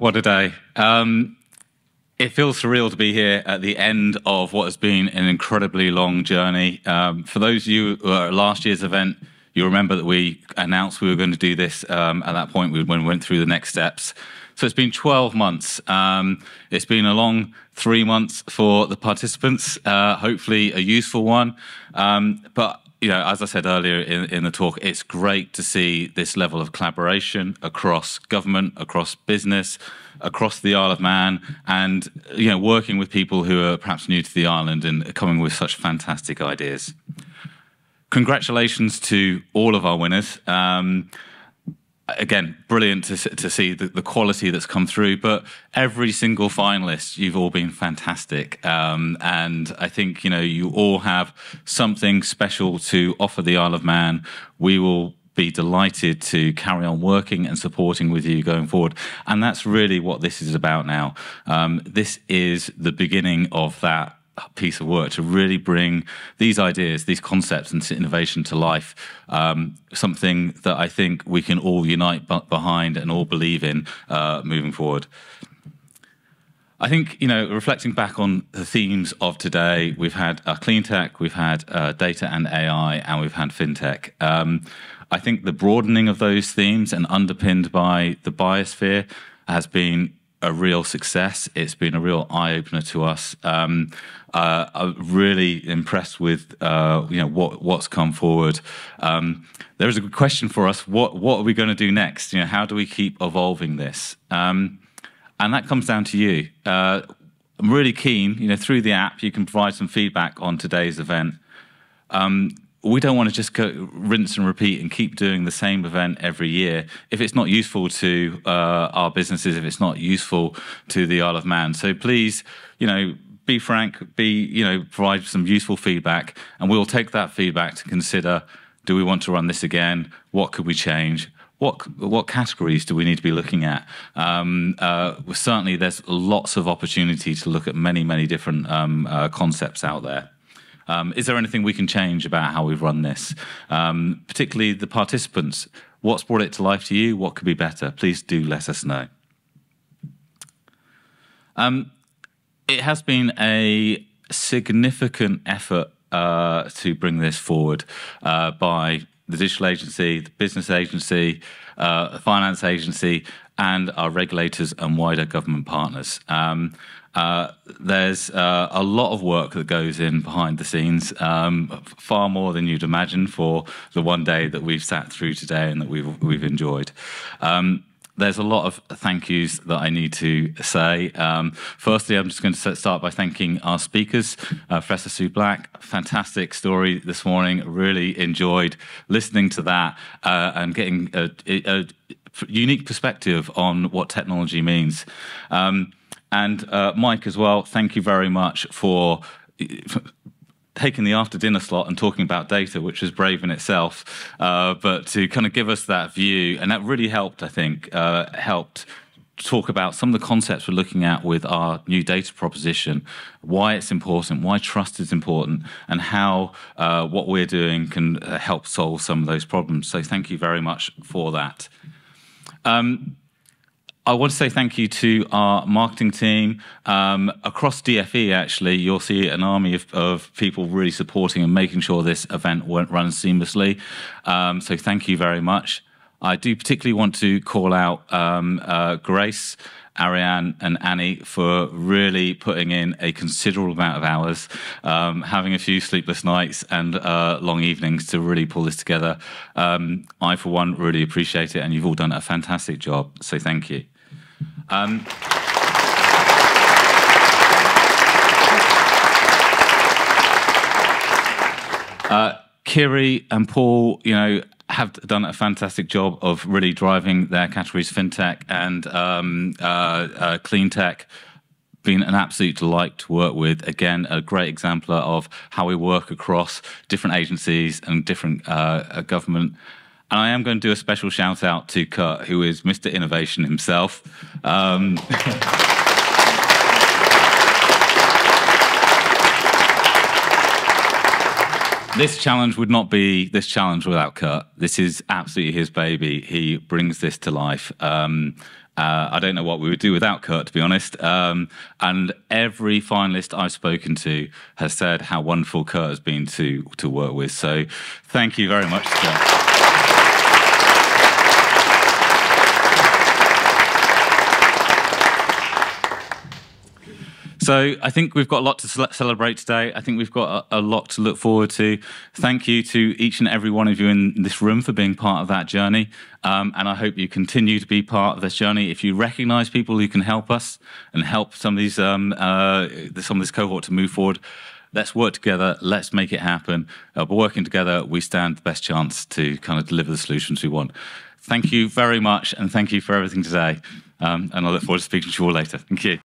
What a day. It feels surreal to be here at the end of what has been an incredibly long journey. For those of you who were at last year's event, you remember that we announced we were going to do this at that point when we went through the next steps. So it's been 12 months. It's been a long 3 months for the participants, hopefully a useful one. But you know, as I said earlier in the talk, it's great to see this level of collaboration across government, across business, across the Isle of Man, and you know, working with people who are perhaps new to the island and coming with such fantastic ideas. Congratulations to all of our winners. Again, brilliant to see the quality that's come through, but every single finalist, you've all been fantastic. And I think, you know, you all have something special to offer the Isle of Man. We will be delighted to carry on working and supporting with you going forward. And that's really what this is about now. This is the beginning of that piece of work to really bring these ideas, these concepts and innovation to life, something that I think we can all unite behind and all believe in moving forward. I think, you know, reflecting back on the themes of today, we've had clean tech, we've had data and AI, and we've had fintech. I think the broadening of those themes and underpinned by the biosphere has been a real success. It's been a real eye-opener to us. I'm really impressed with you know, what's come forward. There is a good question for us. What are we going to do next? You know, how do we keep evolving this? And that comes down to you. I'm really keen. You know, through the app, you can provide some feedback on today's event. We don't want to just go rinse and repeat and keep doing the same event every year if it's not useful to our businesses, if it's not useful to the Isle of Man. So please, you know, be frank, you know, provide some useful feedback, and we'll take that feedback to consider, do we want to run this again? What could we change? What categories do we need to be looking at? Certainly, there's lots of opportunity to look at many different concepts out there. Is there anything we can change about how we've run this? Particularly the participants, what's brought it to life to you? What could be better? Please do let us know. It has been a significant effort to bring this forward by the digital agency, the business agency, the finance agency, and our regulators and wider government partners. There's a lot of work that goes in behind the scenes, far more than you'd imagine for the one day that we've sat through today and that we've enjoyed. There's a lot of thank yous that I need to say. Firstly, I'm just going to start by thanking our speakers. Professor Sue Black, fantastic story this morning. Really enjoyed listening to that and getting a unique perspective on what technology means. And Mike as well, thank you very much for taking the after-dinner slot and talking about data, which was brave in itself, but to kind of give us that view, and that really helped, I think, helped talk about some of the concepts we're looking at with our new data proposition, why it's important, why trust is important, and how what we're doing can help solve some of those problems. So thank you very much for that. I want to say thank you to our marketing team. Across DFE, actually, you'll see an army of people really supporting and making sure this event runs seamlessly. So thank you very much. I do particularly want to call out Grace, Ariane and Annie for really putting in a considerable amount of hours, having a few sleepless nights and long evenings to really pull this together. I, for one, really appreciate it, and you've all done a fantastic job, so thank you. Kiri and Paul, you know, have done a fantastic job of really driving their categories, fintech and clean tech. Been an absolute delight to work with. Again, a great example of how we work across different agencies and different government. And I am going to do a special shout out to Kurt, who is Mr. Innovation himself. This challenge would not be this challenge without Kurt. This is absolutely his baby. He brings this to life. I don't know what we would do without Kurt, to be honest. And every finalist I've spoken to has said how wonderful Kurt has been to work with. So thank you very much, Kurt. So I think we've got a lot to celebrate today. I think we've got a lot to look forward to. Thank you to each and every one of you in this room for being part of that journey. And I hope you continue to be part of this journey. If you recognise people who can help us and help some of these some of this cohort to move forward, let's work together. Let's make it happen. By working together, we stand the best chance to kind of deliver the solutions we want. Thank you very much, and thank you for everything today. And I look forward to speaking to you all later. Thank you.